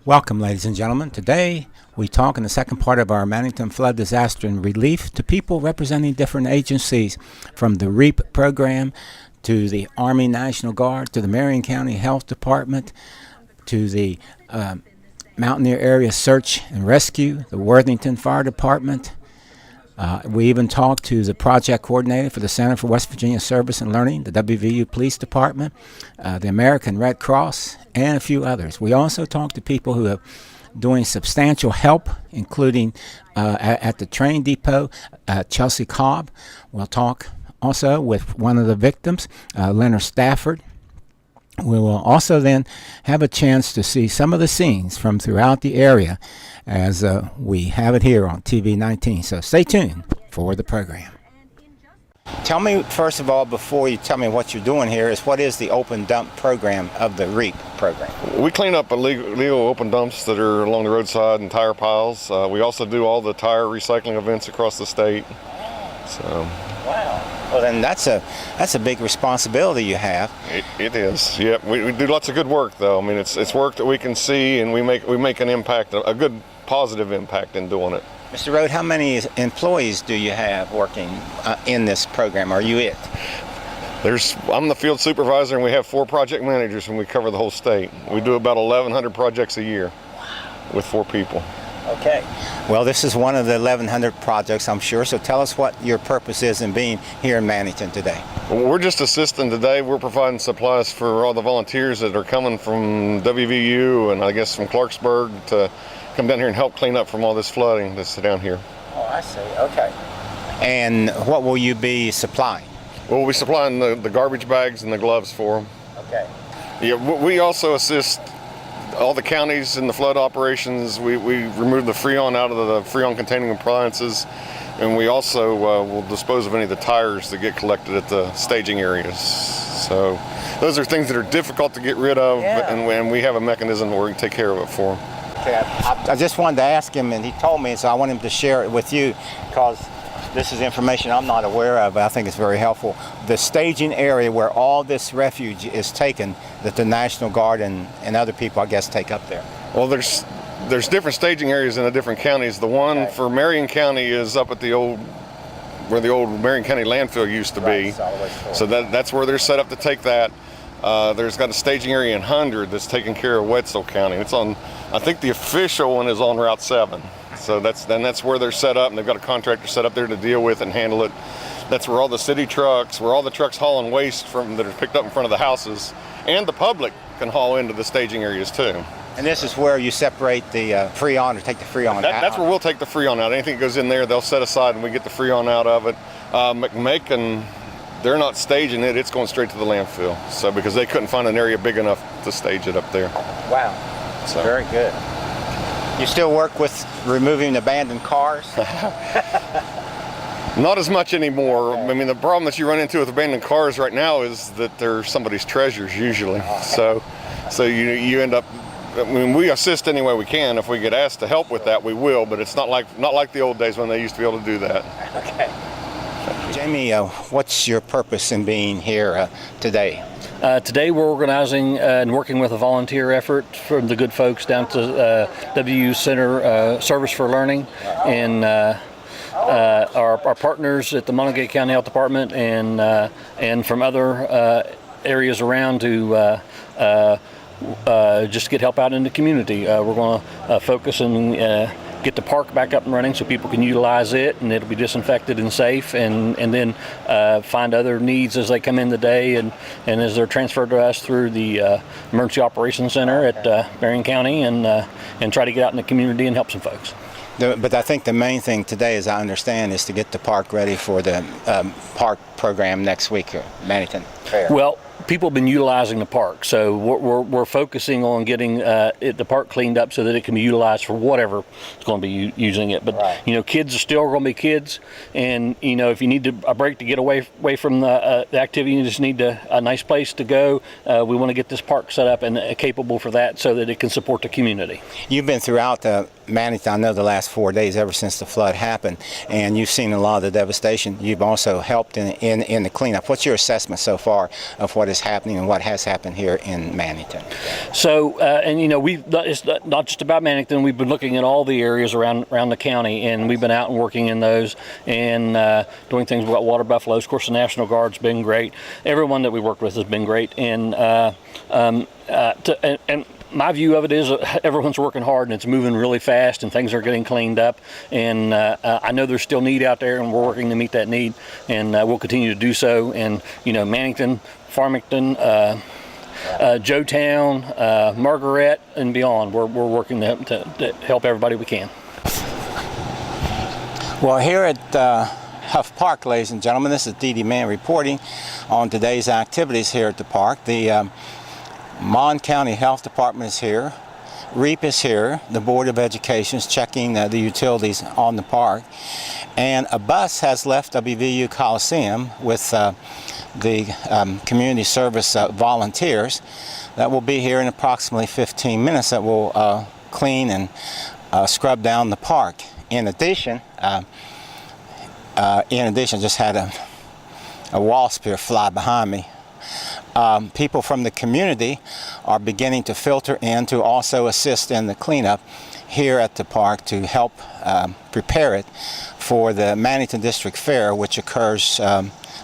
Welcome, ladies and gentlemen. Today, we talk in the second part of our Mannington flood disaster and relief to people representing different agencies, from the REAP program to the Army National Guard to the Marion County Health Department to the Mountaineer Area Search and Rescue, the Worthington Fire Department. We even talked to the project coordinator for the Center for West Virginia Service and Learning, the WVU Police Department, the American Red Cross, and a few others. We also talked to people who are doing substantial help, including at the train depot, Chelsa Kolb. We'll talk also with one of the victims, Leonard Stafford. We will also then have a chance to see some of the scenes from throughout the area as we have it here on TV 19. So stay tuned for the program. Tell me, first of all, before you tell me what you're doing here, what is the open dump program of the REAP program? We clean up illegal open dumps that are along the roadside and tire piles. We also do all the tire recycling events across the state. Wow. Well, then that's a big responsibility you have. It is. Yeah, we do lots of good work, though. I mean, it's work that we can see, and we make an impact, a good positive impact in doing it. Mr. Rote, how many employees do you have working in this program? Are you it? I'm the field supervisor, and we have 4 project managers, and we cover the whole state. We do about 1,100 projects a year with 4 people. Okay. Well, this is one of the 1,100 projects, I'm sure. So tell us what your purpose is in being here in Mannington today. Well, we're just assisting today. We're providing supplies for all the volunteers that are coming from WVU and I guess from Clarksburg to come down here and help clean up from all this flooding that's down here. Oh, I see. Okay. And what will you be supplying? Well, we'll be supplying the garbage bags and the gloves for them. Okay. Yeah, we also assist all the counties in the flood operations. We remove the Freon out of the Freon containing appliances, and we also will dispose of any of the tires that get collected at the staging areas. So those are things that are difficult to get rid of, and we have a mechanism where we can take care of it for them. Okay, I just wanted to ask him, and he told me, so I want him to share it with you, because this is information I'm not aware of, but I think it's very helpful. The staging area where all this refuge is taken, that the National Guard and other people, I guess, take up there. Well, there's different staging areas in the different counties. The one for Marion County is up at where the old Marion County landfill used to be. So that's where they're set up to take that. There's got a staging area in 100 that's taking care of Wetzel County. It's on, I think the official one is on Route 7. So that's where they're set up, and they've got a contractor set up there to deal with and handle it. That's where all the city trucks, where all the trucks hauling waste that are picked up in front of the houses, and the public can haul into the staging areas too. And this is where you separate the Freon, or take the Freon out? That's where we'll take the Freon out. Anything that goes in there, they'll set aside, and we get the Freon out of it. McMakin, they're not staging it, it's going straight to the landfill. So because they couldn't find an area big enough to stage it up there. Wow, so very good. You still work with removing abandoned cars? Not as much anymore. I mean, the problem that you run into with abandoned cars right now is that they're somebody's treasures usually. So you end up, I mean, we assist any way we can. If we get asked to help with that, we will, but it's not like the old days when they used to be able to do that. Okay. Jamie, what's your purpose in being here today? Today we're organizing and working with a volunteer effort from the good folks down to WU Center Service for Learning, and our partners at the Mannington County Health Department and from other areas around to just get help out in the community. We're going to focus and get the park back up and running so people can utilize it, and it'll be disinfected and safe, and then find other needs as they come in the day and as they're transferred to us through the Emergency Operations Center at Marion County, and try to get out in the community and help some folks. But I think the main thing today, as I understand, is to get the park ready for the park program next week at Mannington Fair. Well, people have been utilizing the park, so we're focusing on getting the park cleaned up so that it can be utilized for whatever is going to be using it. But right. Kids are still going to be kids, and if you need a break to get away from the activity, you just need a nice place to go. We want to get this park set up and capable for that, so that it can support the community. You've been throughout Mannington, I know the last 4 days ever since the flood happened, and you've seen a lot of the devastation. You've also helped in the cleanup. What's your assessment so far of what is happening and what has happened here in Mannington? So, and it's not just about Mannington. We've been looking at all the areas around the county, and we've been out and working in those and doing things. We've got water buffaloes. Of course, the National Guard's been great. Everyone that we worked with has been great, and my view of it is everyone's working hard and it's moving really fast and things are getting cleaned up, and I know there's still need out there and we're working to meet that need, and we'll continue to do so. And Mannington, Farmington, Joetown, Margaret and beyond, we're working to help everybody we can. Well, here at Huff Park, ladies and gentlemen, this is D.D. Mann reporting on today's activities here at the park. The Mon County Health Department is here, REAP is here, the Board of Education is checking the utilities on the park, and a bus has left WVU Coliseum with the community service volunteers that will be here in approximately 15 minutes that will clean and scrub down the park. In addition, just had a wasp here fly behind me. People from the community are beginning to filter in to also assist in the cleanup here at the park to help prepare it for the Mannington District Fair, which occurs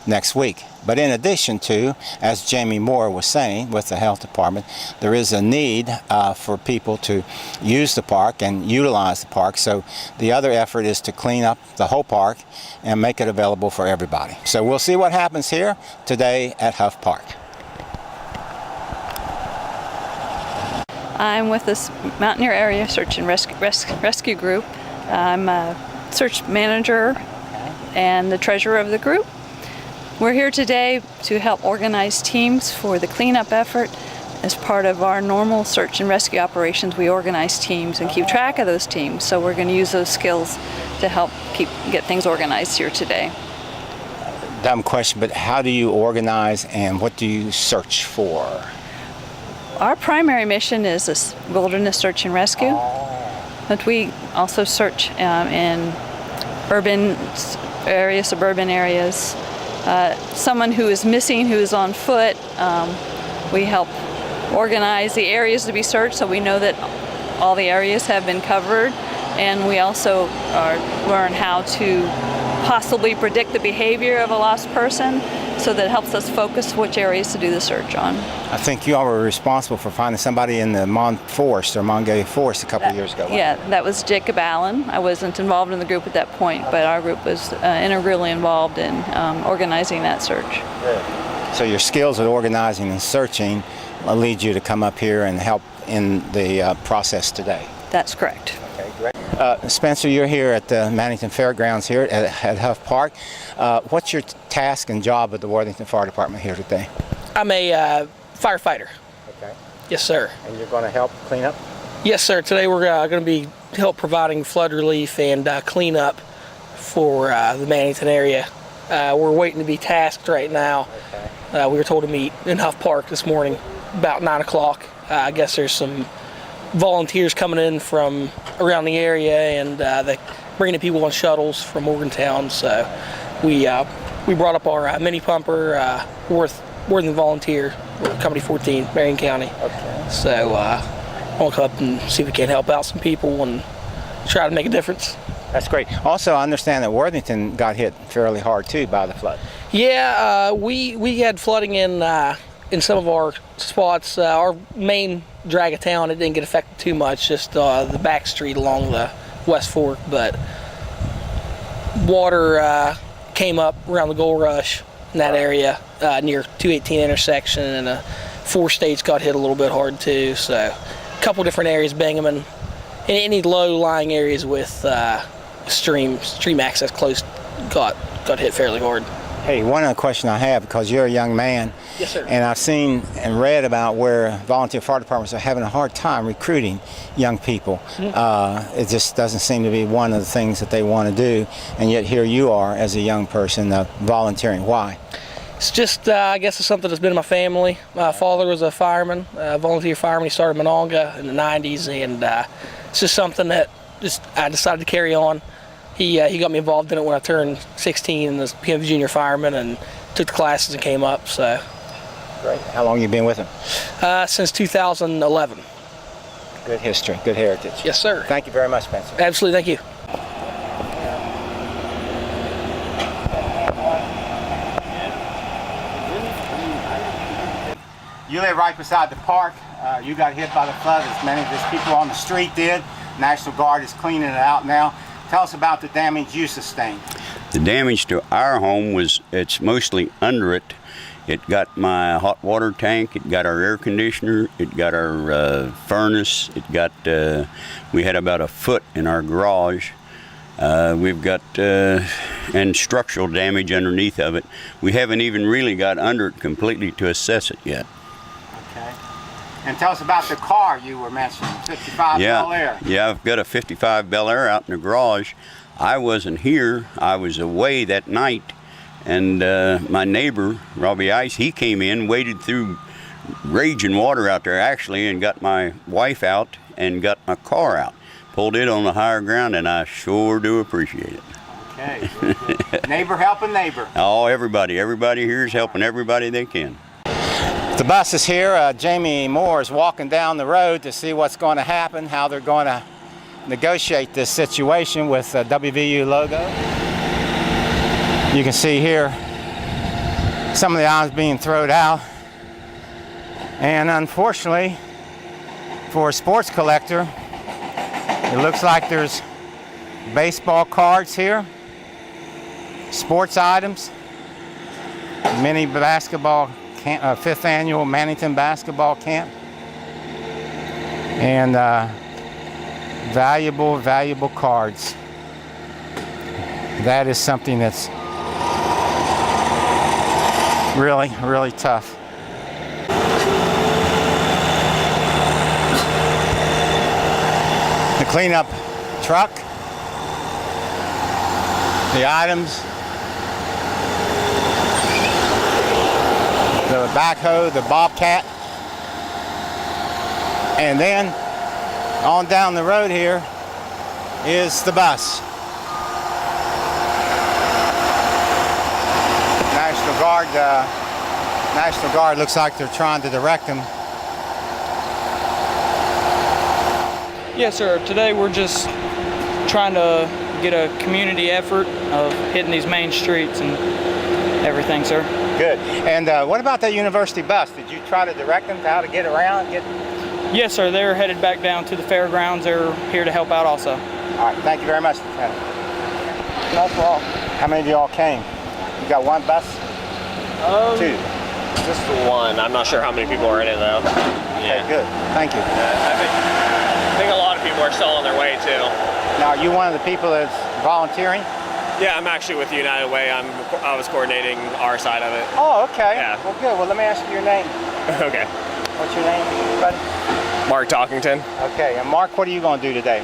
next week. But in addition to, as Jamie Moore was saying with the health department, there is a need for people to use the park and utilize the park. So the other effort is to clean up the whole park and make it available for everybody. So we'll see what happens here today at Huff Park. I'm with this Mountaineer Area Search and Rescue Group. I'm a search manager and the treasurer of the group. We're here today to help organize teams for the cleanup effort. As part of our normal search and rescue operations, we organize teams and keep track of those teams. So we're going to use those skills to help get things organized here today. Dumb question, but how do you organize and what do you search for? Our primary mission is this wilderness search and rescue, but we also search in urban areas, suburban areas. Someone who is missing, who is on foot, we help organize the areas to be searched so we know that all the areas have been covered, and we also learn how to possibly predict the behavior of a lost person, so that helps us focus which areas to do the search on. I think you all were responsible for finding somebody in the Mongolia Forest a couple of years ago. Yeah, that was Jacob Allen. I wasn't involved in the group at that point, but our group was integrally involved in organizing that search. So your skills at organizing and searching lead you to come up here and help in the process today. That's correct. Okay, great. Spencer, you're here at the Mannington Fairgrounds here at Huff Park. What's your task and job at the Worthington Fire Department here today? I'm a firefighter. Okay. Yes, sir. And you're going to help clean up? Yes, sir. Today we're going to be providing flood relief and cleanup for the Mannington area. We're waiting to be tasked right now. Okay. We were told to meet in Huff Park this morning about 9 o'clock. I guess there's some volunteers coming in from around the area, and they're bringing people on shuttles from Morgantown. So we brought up our mini pumper, Worthington volunteer, Company 14, Marion County. Okay. So we'll come up and see if we can help out some people and try to make a difference. That's great. Also, I understand that Worthington got hit fairly hard too by the flood. Yeah, we had flooding in some of our spots. Our main drag of town, it didn't get affected too much, just the back street along the West Fork, but water came up around the Gold Rush in that area near 218 intersection, and a 4-stage got hit a little bit hard too. So a couple different areas, Bingham, and any low-lying areas with stream access close got hit fairly hard. Hey, one other question I have, because you're a young man. Yes, sir. And I've seen and read about where volunteer fire departments are having a hard time recruiting young people. Mm-hmm. It just doesn't seem to be one of the things that they want to do, and yet here you are as a young person volunteering. Why? It's just, I guess it's something that's been in my family. My father was a fireman, a volunteer fireman. He started in Monongah in the 90s, and it's just something that I decided to carry on. He got me involved in it when I turned 16 and became a junior fireman and took the classes and came up. So. Great. How long you been with him? Since 2011. Good history, good heritage. Yes, sir. Thank you very much, Spencer. Absolutely, thank you. You live right beside the park. You got hit by the flood as many of these people on the street did. National Guard is cleaning it out now. Tell us about the damage you sustained. The damage to our home it's mostly under it. It got my hot water tank, it got our air conditioner, it got our furnace, we had about a foot in our garage. We've got, and structural damage underneath of it. We haven't even really got under it completely to assess it yet. Okay. And tell us about the car you were mentioning, 55 Bel Air. Yeah, I've got a 55 Bel Air out in the garage. I wasn't here, I was away that night. And my neighbor, Robbie Ice, he came in, waded through raging water out there actually, and got my wife out and got my car out. Pulled it on the higher ground, and I sure do appreciate it. Okay. Neighbor helping neighbor. Oh, everybody here is helping everybody they can. The bus is here. Jamie Moore is walking down the road to see what's going to happen, how they're going to negotiate this situation with the WVU logo. You can see here some of the items being thrown out. And unfortunately, for a sports collector, it looks like there's baseball cards here, sports items, mini basketball camp, 5th annual Mannington basketball camp, and valuable cards. That is something that's really tough. The cleanup truck, the items, the backhoe, the bobcat, and then on down the road here is the bus. National Guard looks like they're trying to direct them. Yes, sir. Today we're just trying to get a community effort of hitting these main streets and everything, sir. Good. And what about that university bus? Did you try to direct them to how to get around? Yes, sir. They're headed back down to the fairgrounds. They're here to help out also. All right. Thank you very much, Lieutenant. No problem. How many of y'all came? You got one bus? Two. Just one. I'm not sure how many people are in it though. Okay, good. Thank you. I think a lot of people are still on their way too. Now, are you one of the people that's volunteering? Yeah, I'm actually with United Way. I was coordinating our side of it. Oh, okay. Yeah. Well, good. Well, let me ask you your name. Okay. What's your name, buddy? Mark Talkington. Okay. And Mark, what are you going to do today?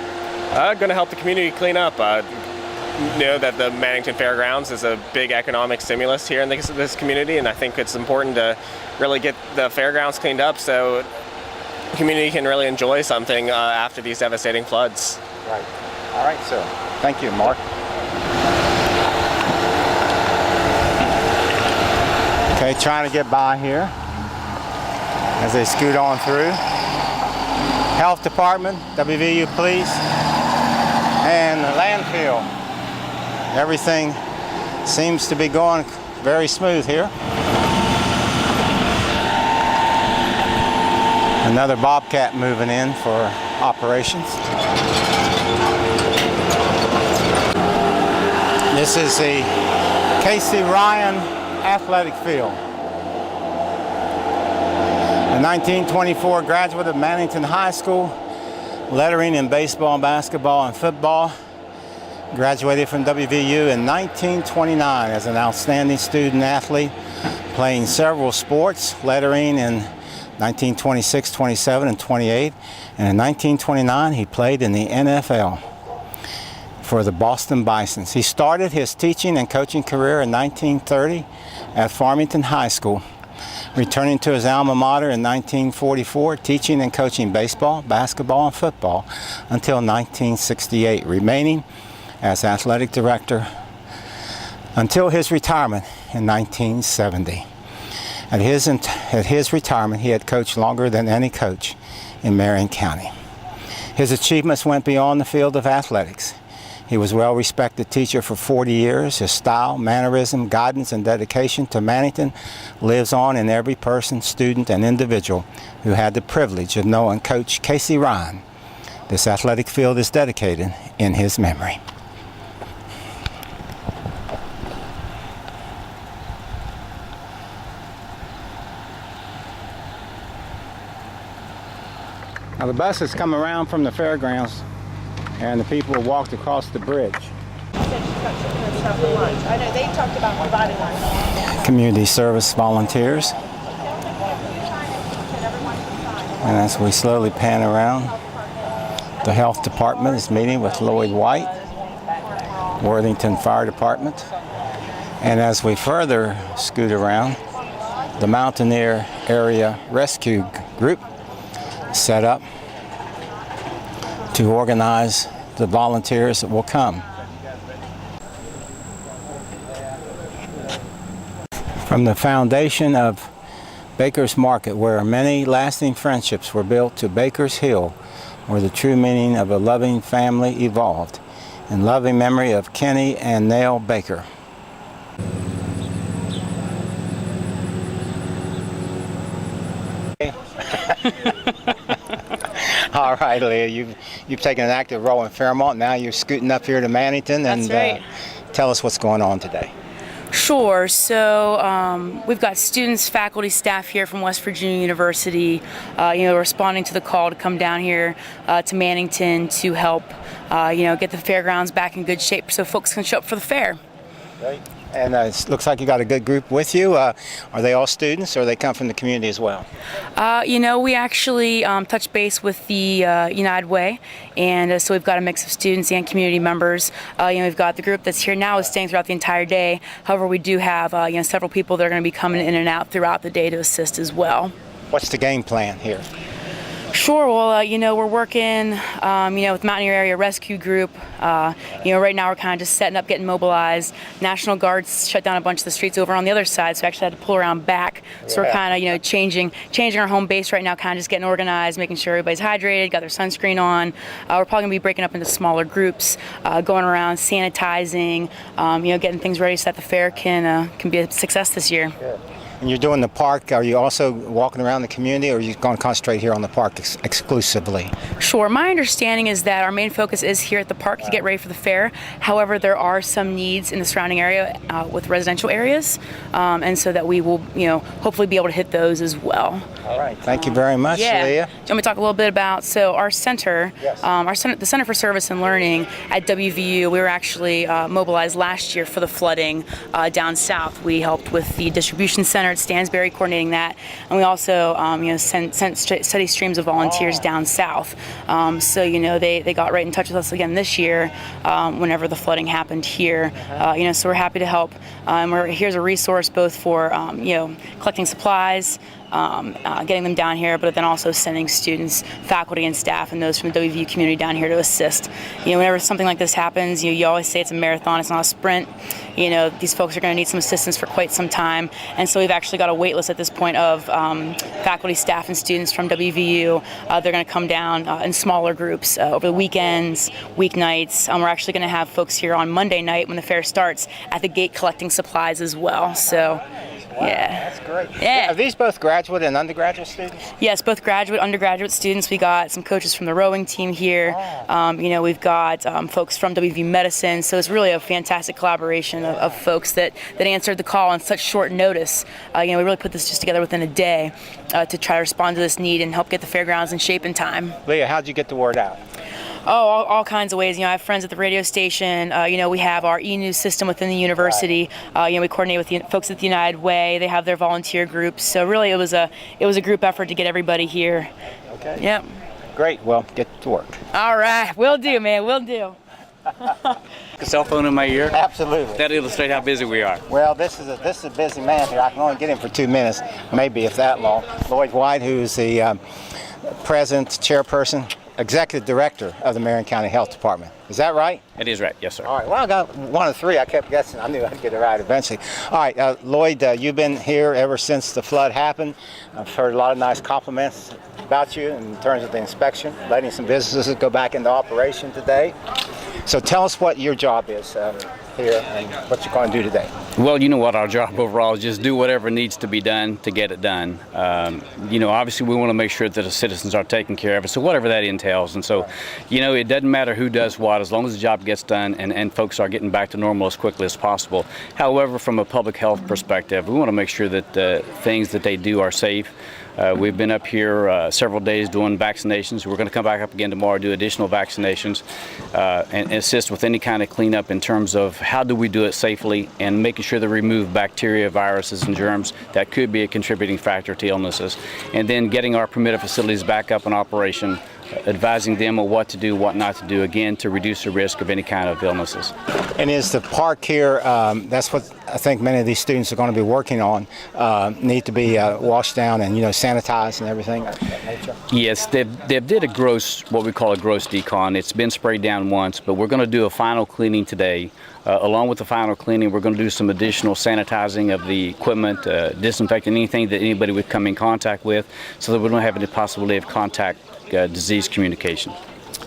Going to help the community clean up. Know that the Mannington Fairgrounds is a big economic stimulus here in this community, and I think it's important to really get the fairgrounds cleaned up so the community can really enjoy something after these devastating floods. Right. All right, sir. Thank you, Mark. Okay, trying to get by here as they scoot on through. Health Department, WVU Police, and the landfill. Everything seems to be going very smooth here. Another bobcat moving in for operations. This is the Casey Ryan Athletic Field. A 1924 graduate of Mannington High School, lettering in baseball, basketball, and football. Graduated from WVU in 1929 as an outstanding student athlete, playing several sports, lettering in 1926, 27, and 28. And in 1929, he played in the NFL for the Boston Bisons. He started his teaching and coaching career in 1930 at Farmington High School. returning to his alma mater in 1944, teaching and coaching baseball, basketball, and football until 1968, remaining as athletic director until his retirement in 1970. At his retirement, he had coached longer than any coach in Marion County. His achievements went beyond the field of athletics. He was a well-respected teacher for 40 years. His style, mannerism, guidance, and dedication to Mannington lives on in every person, student, and individual who had the privilege of knowing Coach Casey Ryan. This athletic field is dedicated in his memory. Now the bus has come around from the fairgrounds and the people walked across the bridge. I know they talked about providing lunch. Community service volunteers. And as we slowly pan around, the health department is meeting with Lloyd White, Worthington Fire Department. And as we further scoot around, the Mountaineer Area Rescue Group set up to organize the volunteers that will come. From the foundation of Baker's Market, where many lasting friendships were built, to Baker's Hill, where the true meaning of a loving family evolved, in loving memory of Kenny and Nell Baker. All right, Leah, you've taken an active role in Fairmont. Now you're scooting up here to Mannington, and That's right. Tell us what's going on today. Sure. So we've got students, faculty, staff here from West Virginia University, responding to the call to come down here to Mannington to help, get the fairgrounds back in good shape so folks can show up for the fair. Great. And it looks like you got a good group with you. Are they all students, or they come from the community as well? We actually touch base with the United Way, and so we've got a mix of students and community members. We've got the group that's here now is staying throughout the entire day. However, we do have several people that are going to be coming in and out throughout the day to assist as well. What's the game plan here? Sure. Well, we're working, with Mountaineer Area Rescue Group. Right now we're kind of just setting up, getting mobilized. National Guard's shut down a bunch of the streets over on the other side, so we actually had to pull around back. So we're kind of, changing our home base right now, kind of just getting organized, making sure everybody's hydrated, got their sunscreen on. We're probably going to be breaking up into smaller groups, going around, sanitizing, getting things ready so that the fair can be a success this year. Good. And you're doing the park. Are you also walking around the community, or are you going to concentrate here on the park exclusively? Sure. My understanding is that our main focus is here at the park to get ready for the fair. However, there are some needs in the surrounding area with residential areas, and so that we will, hopefully be able to hit those as well. All right. Thank you very much, Leah. Do you want me to talk a little bit about our center? Yes. The Center for Service and Learning at WVU. We were actually mobilized last year for the flooding down south. We helped with the distribution center at Stansbury, coordinating that, and we also sent steady streams of volunteers down south. They got right in touch with us again this year whenever the flooding happened here. So we're happy to help. Here's a resource both for collecting supplies, getting them down here, but then also sending students, faculty, and staff, and those from the WVU community down here to assist. Whenever something like this happens, you always say it's a marathon, it's not a sprint. These folks are going to need some assistance for quite some time, and so we've actually got a wait list at this point of faculty, staff, and students from WVU. They're going to come down in smaller groups over the weekends, weeknights. We're actually going to have folks here on Monday night when the fair starts at the gate collecting supplies as well. So. Wow, Yeah. That's great. Yeah. Are these both graduate and undergraduate students? Yes, both graduate, undergraduate students. We got some coaches from the rowing team here. We've got folks from WVU Medicine. So it's really a fantastic collaboration of folks that answered the call on such short notice. We really put this just together within a day to try to respond to this need and help get the fairgrounds in shape in time. Leah, how'd you get the word out? All kinds of ways. I have friends at the radio station. We have our e-news system within the university. We coordinate with the folks at the United Way. They have their volunteer groups. So really, it was a group effort to get everybody here. Okay. Yep. Great. Well, get to work. All right. Will do, man. Will do. A cell phone in my ear. Absolutely. That illustrates how busy we are. Well, this is a busy man here. I can only get him for 2 minutes, maybe if that long. Lloyd White, who's the president, chairperson, executive director of the Marion County Health Department. Is that right? It is right, yes, sir. All right, well, I got one of three. I kept guessing. I knew I'd get it right eventually. All right, Lloyd, you've been here ever since the flood happened. I've heard a lot of nice compliments about you in terms of the inspection, letting some businesses go back into operation today. So tell us what your job is here and what you're going to do today. Well, you know what, our job overall is just do whatever needs to be done to get it done. Obviously we want to make sure that the citizens are taken care of, so whatever that entails. And so, it doesn't matter who does what, as long as the job gets done and folks are getting back to normal as quickly as possible. However, from a public health perspective, we want to make sure that things that they do are safe. We've been up here several days doing vaccinations. We're going to come back up again tomorrow, do additional vaccinations, and assist with any kind of cleanup in terms of how do we do it safely and making sure to remove bacteria, viruses, and germs that could be a contributing factor to illnesses. And then getting our permitted facilities back up in operation, advising them on what to do, what not to do, again, to reduce the risk of any kind of illnesses. And is the park here, that's what I think many of these students are going to be working on, need to be washed down and, sanitized and everything of that nature? Yes, they did what we call a gross decon. It's been sprayed down once, but we're going to do a final cleaning today. Along with the final cleaning, we're going to do some additional sanitizing of the equipment, disinfecting anything that anybody would come in contact with, so that we don't have any possibility of contact disease communication.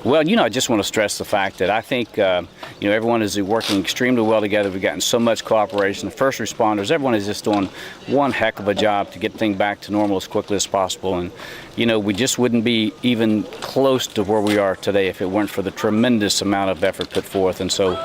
Well, I just want to stress the fact that I think, everyone is working extremely well together. We've gotten so much cooperation. The first responders, everyone is just doing one heck of a job to get things back to normal as quickly as possible. And, we just wouldn't be even close to where we are today if it weren't for the tremendous amount of effort put forth. And so,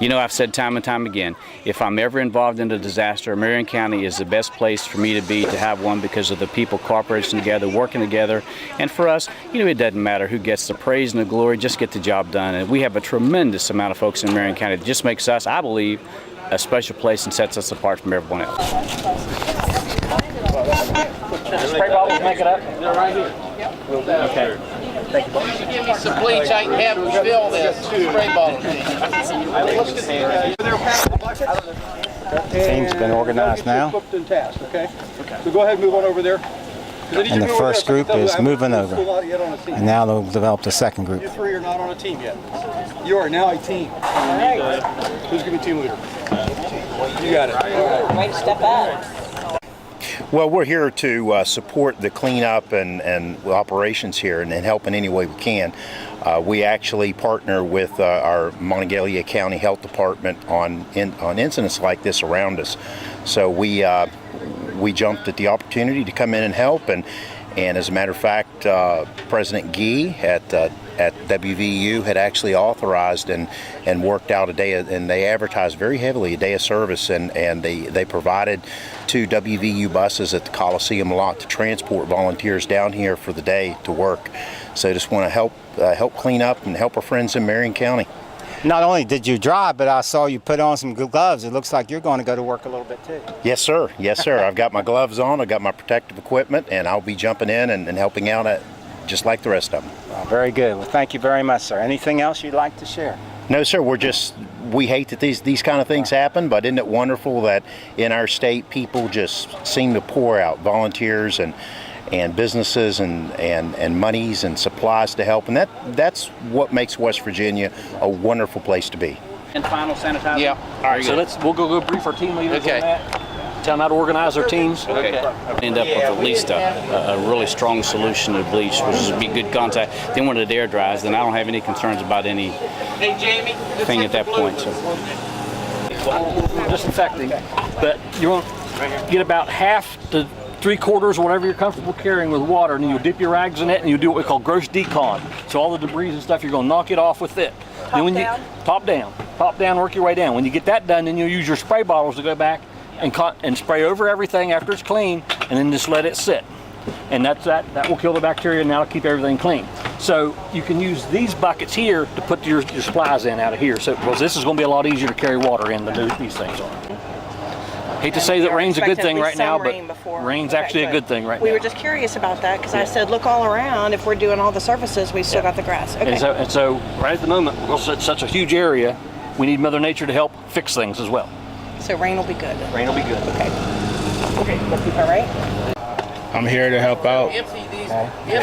I've said time and time again, if I'm ever involved in a disaster, Marion County is the best place for me to be to have one because of the people cooperating together, working together. And for us, it doesn't matter who gets the praise and the glory, just get the job done. And we have a tremendous amount of folks in Marion County that just makes us, I believe, a special place and sets us apart from everyone else. Spray bottles, make it up. They're right here. Okay. Thank you. You give me some bleach, I can have them fill this spray bottle. Team's been organized now. Okay. So go ahead and move on over there. And the first group is moving over. And now they'll develop the second group. You three are not on a team yet. You are now a team. Who's going to be team leader? You got it. Right, step out. Well, we're here to support the cleanup and operations here and help in any way we can. We actually partner with our Monongalia County Health Department on incidents like this around us. So we jumped at the opportunity to come in and help, and as a matter of fact, President Gee at WVU had actually authorized and worked out a day, and they advertised very heavily a day of service, and they provided 2 WVU buses at the Coliseum lot to transport volunteers down here for the day to work. So just want to help clean up and help our friends in Marion County. Not only did you drive, but I saw you put on some gloves. It looks like you're going to go to work a little bit too. Yes, sir. Yes, sir. I've got my gloves on. I've got my protective equipment, and I'll be jumping in and helping out just like the rest of them. Well, very good. Well, thank you very much, sir. Anything else you'd like to share? No, sir. We hate that these kind of things happen, but isn't it wonderful that in our state people just seem to pour out volunteers and businesses and monies and supplies to help, and that's what makes West Virginia a wonderful place to be. And final sanitizer? Yeah. All right, so we'll go brief our team leaders on that. Tell them how to organize their teams. Okay. End up with at least a really strong solution of bleach, which would be good contact. Then when it air dries, then I don't have any concerns about anything at that point. So. Disinfecting, but you want to get about half to 3/4, whatever you're comfortable carrying with water, and then you'll dip your rags in it, and you'll do what we call gross decon. So all the debris and stuff, you're going to knock it off with it. Then when top down, work your way down. When you get that done, then you'll use your spray bottles to go back and spray over everything after it's clean, and then just let it sit. And that will kill the bacteria, and that'll keep everything clean. So you can use these buckets here to put your supplies in out of here. So because this is going to be a lot easier to carry water in than these things are. Hate to say that rain's a good thing right now, but rain's actually a good thing right now. We were just curious about that because I said, look all around. If we're doing all the services, we've still got the grass. Okay. And so right at the moment, it's such a huge area, we need Mother Nature to help fix things as well. So rain will be good. Rain will be good. Okay. All right. I'm here to help out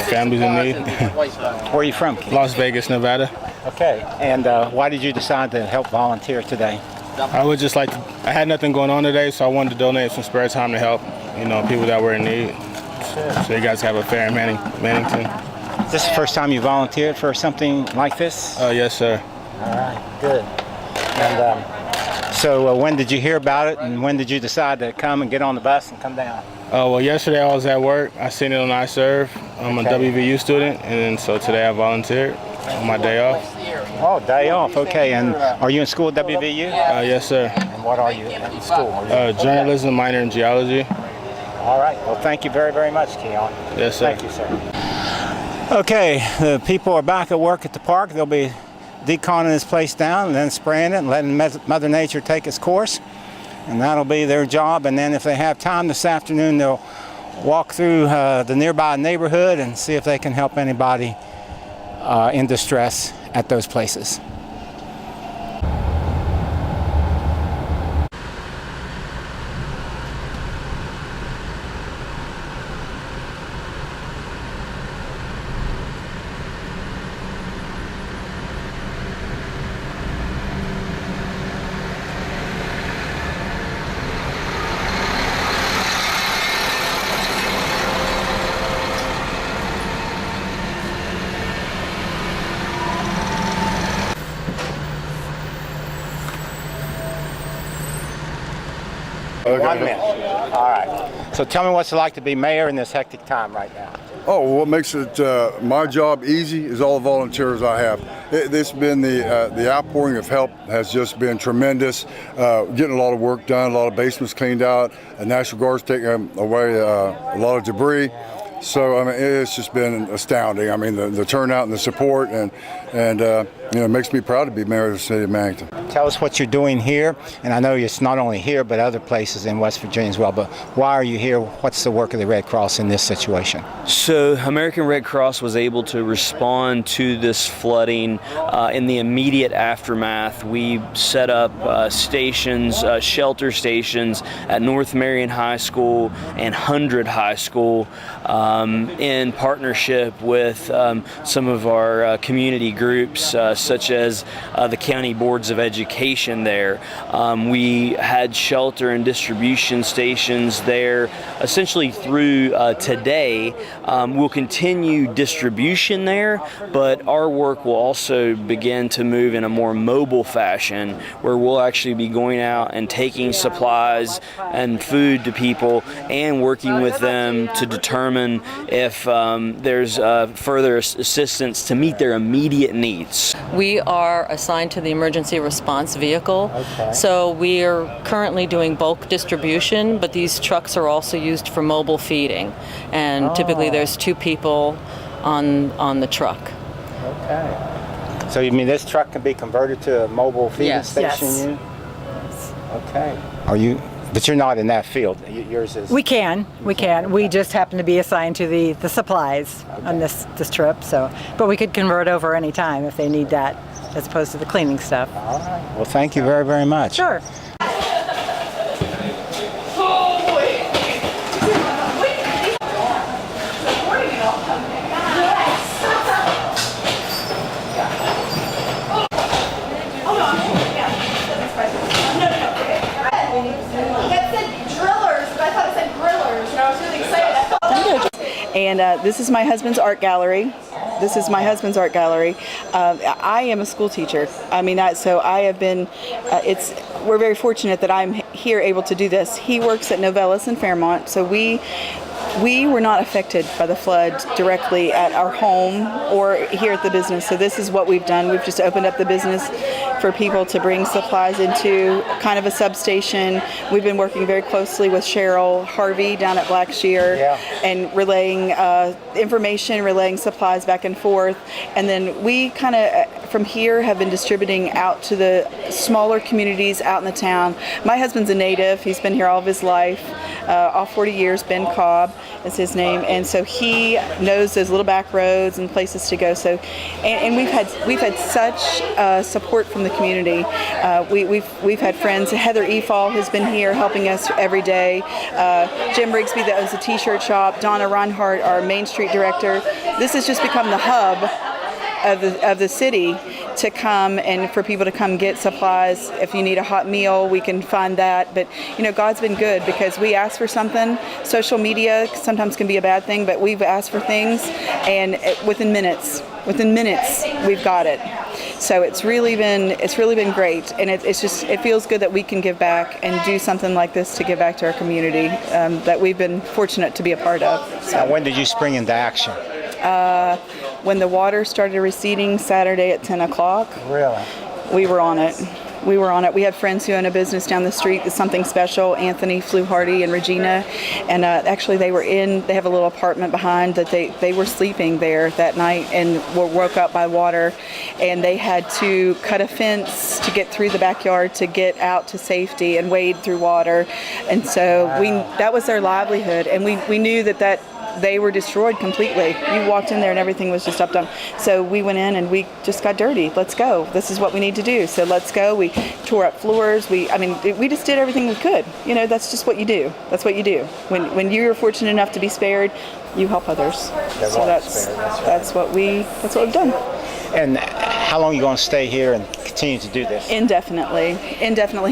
families in need. Where are you from? Las Vegas, Nevada. Okay, and why did you decide to help volunteer today? I would just like to, I had nothing going on today, so I wanted to donate some spare time to help, people that were in need. So you guys have a fair in Mannington. Is this the first time you volunteered for something like this? Yes, sir. All right, good. And so when did you hear about it, and when did you decide to come and get on the bus and come down? Well, yesterday I was at work. I seen it on iServe. I'm a WVU student, and so today I volunteered on my day off. Oh, day off. Okay, and are you in school at WVU? Yes, sir. And what are you in school? Journalism, minor in geology. All right. Well, thank you very, very much, Keeling. Yes, sir. Thank you, sir. Okay, the people are back at work at the park. They'll be deconning this place down and then spraying it and letting Mother Nature take its course. And that'll be their job. And then if they have time this afternoon, they'll walk through the nearby neighborhood and see if they can help anybody in distress at those places. Okay. 1 minute. All right. So tell me what's it like to be mayor in this hectic time right now. Oh, what makes it my job easy is all the volunteers I have. This has been the outpouring of help has just been tremendous. Getting a lot of work done, a lot of basements cleaned out, National Guard's taking away a lot of debris. So I mean, it's just been astounding. I mean, the turnout and the support, and it makes me proud to be mayor of the city of Mannington. Tell us what you're doing here, and I know it's not only here but other places in West Virginia as well. But why are you here? What's the work of the Red Cross in this situation? So American Red Cross was able to respond to this flooding in the immediate aftermath. We set up stations, shelter stations at North Marion High School and 100 High School in partnership with some of our community groups such as the county boards of education there. We had shelter and distribution stations there essentially through today. We'll continue distribution there, but our work will also begin to move in a more mobile fashion where we'll actually be going out and taking supplies and food to people and working with them to determine if there's further assistance to meet their immediate needs. We are assigned to the emergency response vehicle. Okay. So we are currently doing bulk distribution, but these trucks are also used for mobile feeding. And typically there's 2 people on the truck. Okay. So you mean this truck can be converted to a mobile feeding station? Yes. Okay. But you're not in that field. Yours is. We can. We just happen to be assigned to the supplies on this trip. So, but we could convert over any time if they need that, as opposed to the cleaning stuff. All right. Well, thank you very, very much. Sure. And this is my husband's art gallery. I am a school teacher. I mean, so I have been, we're very fortunate that I'm here able to do this. He works at Novellis in Fairmont, so we were not affected by the flood directly at our home or here at the business. So this is what we've done. We've just opened up the business for people to bring supplies into, kind of a substation. We've been working very closely with Cheryl Harvey down at Blackshear and relaying information, relaying supplies back and forth. And then we kind of from here have been distributing out to the smaller communities out in the town. My husband's a native. He's been here all of his life, all 40 years. Ben Kolb is his name, and so he knows those little back roads and places to go. So, and we've had such support from the community. We've had friends. Heather Efall has been here helping us every day. Jim Rigsby that owns the T-shirt shop. Donna Reinhardt, our Main Street director. This has just become the hub of the city to come and for people to come get supplies. If you need a hot meal, we can find that. But God's been good because we ask for something. Social media sometimes can be a bad thing, but we've asked for things, and within minutes we've got it. So it's really been great, and it feels good that we can give back and do something like this to give back to our community that we've been fortunate to be a part of. So. Now, when did you spring into action? When the water started receding Saturday at 10 o'clock. Really? We were on it. We have friends who own a business down the street that's Something Special, Anthony Fluharty and Regina, and actually they have a little apartment behind that they were sleeping there that night and were woke up by water, and they had to cut a fence to get through the backyard to get out to safety and wade through water, and so that was their livelihood, and we knew that they were destroyed completely. You walked in there and everything was just up. So we went in and we just got dirty. Let's go. This is what we need to do. So let's go. We tore up floors. We just did everything we could. That's just what you do. That's what you do. When you're fortunate enough to be spared, you help others. So that's what we've done. And how long are you going to stay here and continue to do this? Indefinitely,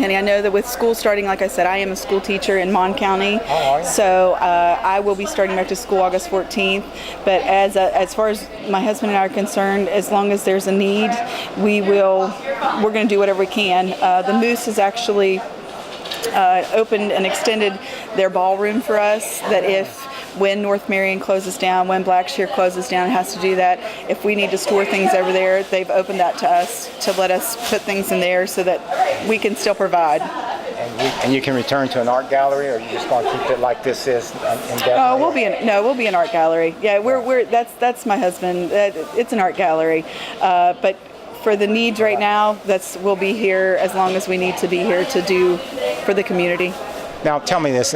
honey. I know that with school starting, like I said, I am a school teacher in Mon County, so I will be starting back to school August 14th. But as far as my husband and I are concerned, as long as there's a need, we're going to do whatever we can. The Moose has actually opened and extended their ballroom for us. That when North Marion closes down, when Blackshear closes down, it has to do that. If we need to store things over there, they've opened that to us to let us put things in there so that we can still provide. And you can return to an art gallery, or you just want to keep it like this is indefinitely? Oh, we'll be an art gallery. Yeah, that's my husband. It's an art gallery, but for the needs right now, we'll be here as long as we need to be here to do for the community. Now, tell me this: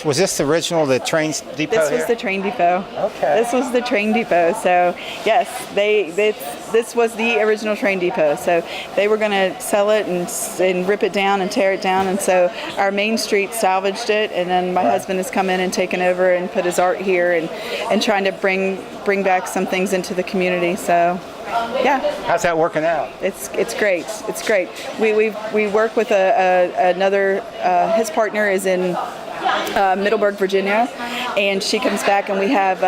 was this the original train depot? This was the train depot. Okay. This was the train depot. So yes, this was the original train depot. So they were going to sell it and rip it down and tear it down, and so our Main Street salvaged it, and then my husband has come in and taken over and put his art here and trying to bring back some things into the community. So. Yeah. How's that working out? It's great. It's great. We work with another. His partner is in Middleburg, Virginia, and she comes back, and we have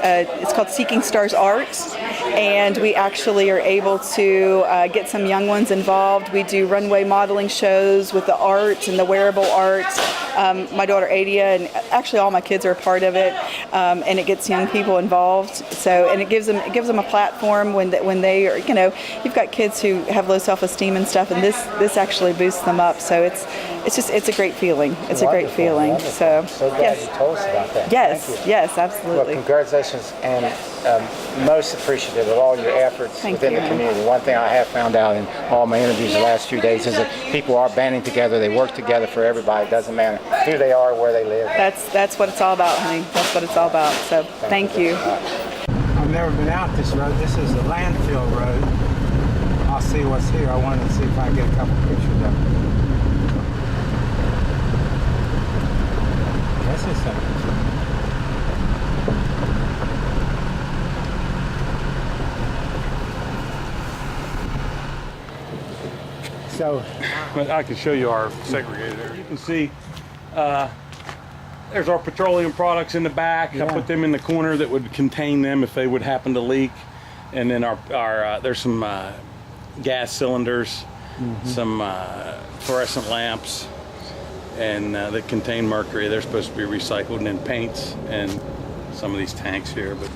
it's called Seeking Stars Arts, and we actually are able to get some young ones involved. We do runway modeling shows with the art and the wearable arts. My daughter Adia and actually all my kids are a part of it, and it gets young people involved. So, and it gives them a platform when they are, you've got kids who have low self-esteem and stuff, and this actually boosts them up. So it's a great feeling. It's a great feeling. So glad you told us about that. Yes, absolutely. Well, congratulations, and most appreciative of all your efforts within the community. One thing I have found out in all my interviews the last few days is that people are banding together. They work together for everybody. It doesn't matter who they are, where they live. That's what it's all about, honey. That's what it's all about. So thank you. I've never been out this road. This is the landfill road. I'll see what's here. I wanted to see if I can get a couple pictures of it. This is something. So, I can show you our segregated area. You can see there's our petroleum products in the back. Yeah. I put them in the corner that would contain them if they would happen to leak. And then our there's some gas cylinders, some fluorescent lamps, and that contain mercury. They're supposed to be recycled, and then paints and some of these tanks here. But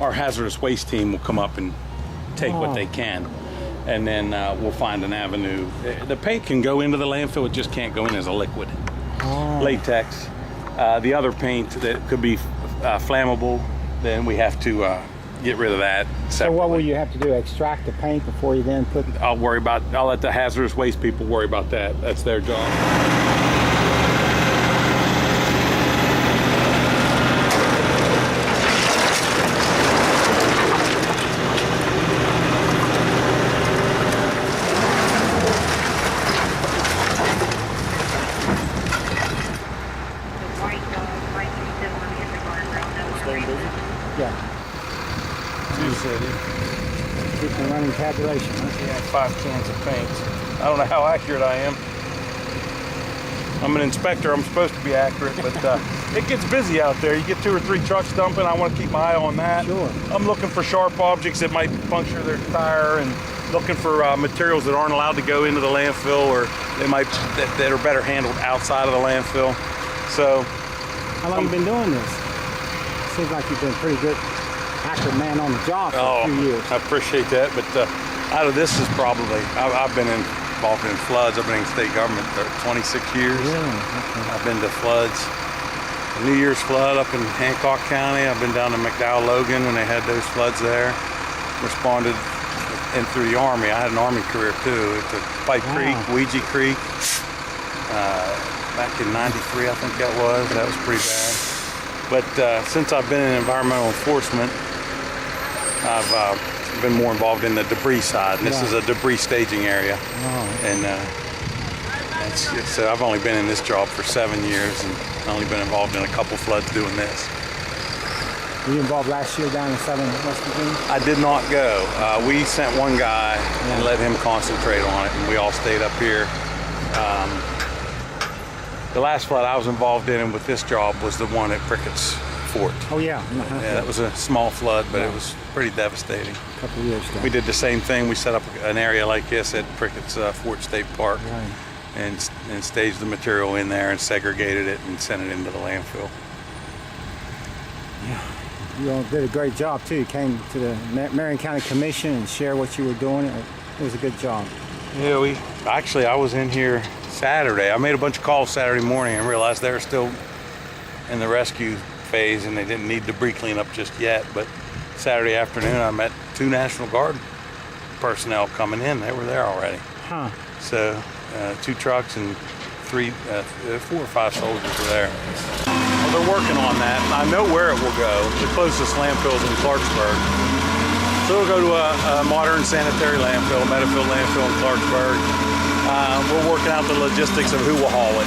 our hazardous waste team will come up and take what they can. And then we'll find an avenue. The paint can go into the landfill, it just can't go in as a liquid. Latex. The other paint that could be flammable, then we have to get rid of that So separately. what will you have to do? Extract the paint before you then put? I'll let the hazardous waste people worry about that. That's their job. Yeah. Keeping running tabulation. Yeah, 5 cans of paint. I don't know how accurate I am. I'm an inspector. I'm supposed to be accurate, but it gets busy out there. You get 2 or 3 trucks dumping. I want to keep my eye on that. Sure. I'm looking for sharp objects that might puncture their tire, and looking for materials that aren't allowed to go into the landfill, or they might that are better handled outside of the landfill. So, how long have you been doing this? Seems like you've been pretty good, accurate man on the job for a few years. I appreciate that, but out of this is probably, I've been involved in floods. I've been in state government for 26 years. Really? Okay. I've been to floods. New Year's flood up in Hancock County. I've been down to McDowell Logan when they had those floods there. Responded in through the Army. I had an Army career too. It's a Pipe Creek, Ouija Creek. Back in '93, I think that was. That was pretty bad. But since I've been in environmental enforcement, I've been more involved in the debris side. And this is a debris staging area. And I've only been in this job for 7 years, and I've only been involved in a couple floods doing this. Were you involved last year down in southern West Virginia? I did not go. We sent one guy and let him concentrate on it, and we all stayed up here. The last flood I was involved in with this job was the one at Prickett's Fort. Oh yeah. Yeah, that was a small flood, but it was pretty devastating. A couple of years ago. We did the same thing. We set up an area like this at Prickett's Fort State Park, and staged the material in there and segregated it and sent it into the landfill. Yeah. You all did a great job too. You came to the Marion County Commission and shared what you were doing. It was a good job. Yeah, I was in here Saturday. I made a bunch of calls Saturday morning and realized they were still in the rescue phase and they didn't need debris cleanup just yet. But Saturday afternoon, I met 2 National Guard personnel coming in. They were there already. Huh. So 2 trucks and 4 or 5 soldiers were there. Well, they're working on that. I know where it will go. The closest landfill is in Clarksburg. So we'll go to a modern sanitary landfill, Meadowfield landfill in Clarksburg. We're working out the logistics of who will haul it.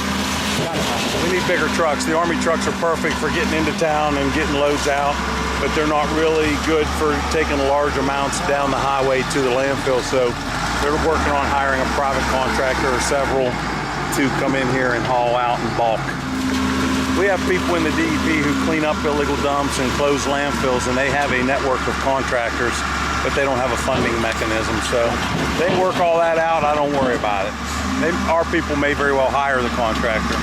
We need bigger trucks. The Army trucks are perfect for getting into town and getting loads out, but they're not really good for taking large amounts down the highway to the landfill. So they're working on hiring a private contractor or several to come in here and haul out in bulk. We have people in the DEP who clean up illegal dumps and close landfills, and they have a network of contractors, but they don't have a funding mechanism. So they work all that out. I don't worry about it. Our people may very well hire the contractor.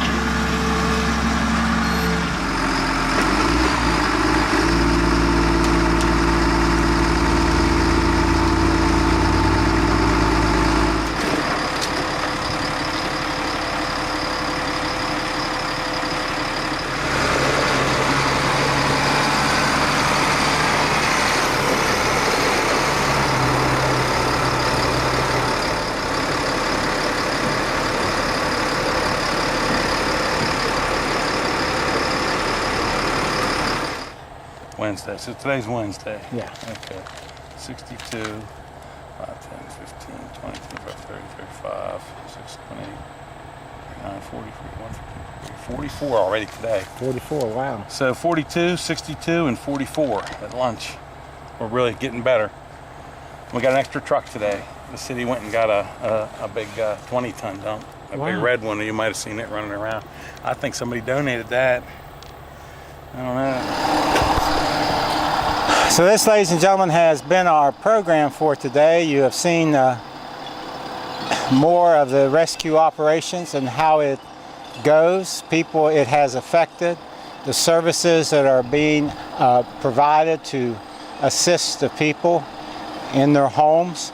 Wednesday. So today's Wednesday. Yeah. Okay. 62, 5, 10, 15, 20, 25, 30, 35, 6, 28, 39, 40, 41, 44 already today. 44, wow. So 42, 62, and 44 at lunch. We're really getting better. We got an extra truck today. The city went and got a big 20-ton dump. A big red one. You might have seen it running around. I think somebody donated that. I don't know. So this, ladies and gentlemen, has been our program for today. You have seen more of the rescue operations and how it goes, people it has affected, the services that are being provided to assist the people in their homes.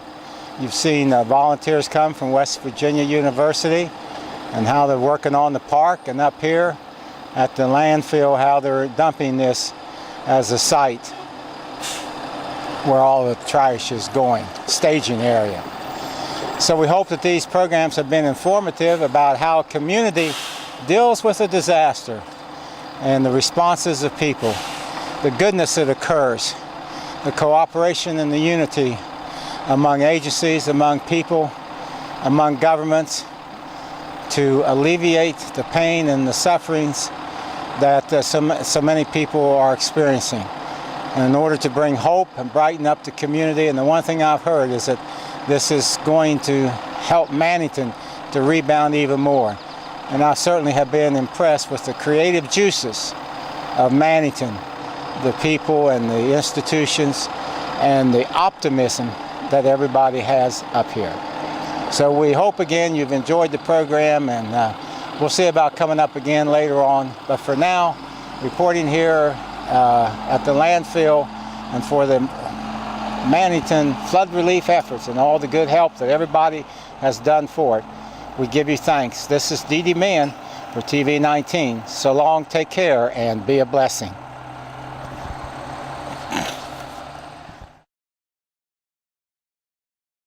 You've seen volunteers come from West Virginia University and how they're working on the park, and up here at the landfill how they're dumping this as a site. where all the trash is going, staging area. So we hope that these programs have been informative about how a community deals with a disaster and the responses of people, the goodness that occurs, the cooperation and the unity among agencies, among people, among governments to alleviate the pain and the sufferings that so many people are experiencing. And in order to bring hope and brighten up the community, and the one thing I've heard is that this is going to help Mannington to rebound even more. And I certainly have been impressed with the creative juices of Mannington, the people and the institutions, and the optimism that everybody has up here. So we hope again you've enjoyed the program, and we'll see about coming up again later on. But for now, reporting here at the landfill and for the Mannington flood relief efforts and all the good help that everybody has done for it, we give you thanks. This is D.D. Mann for TV 19. So long, take care, and be a blessing.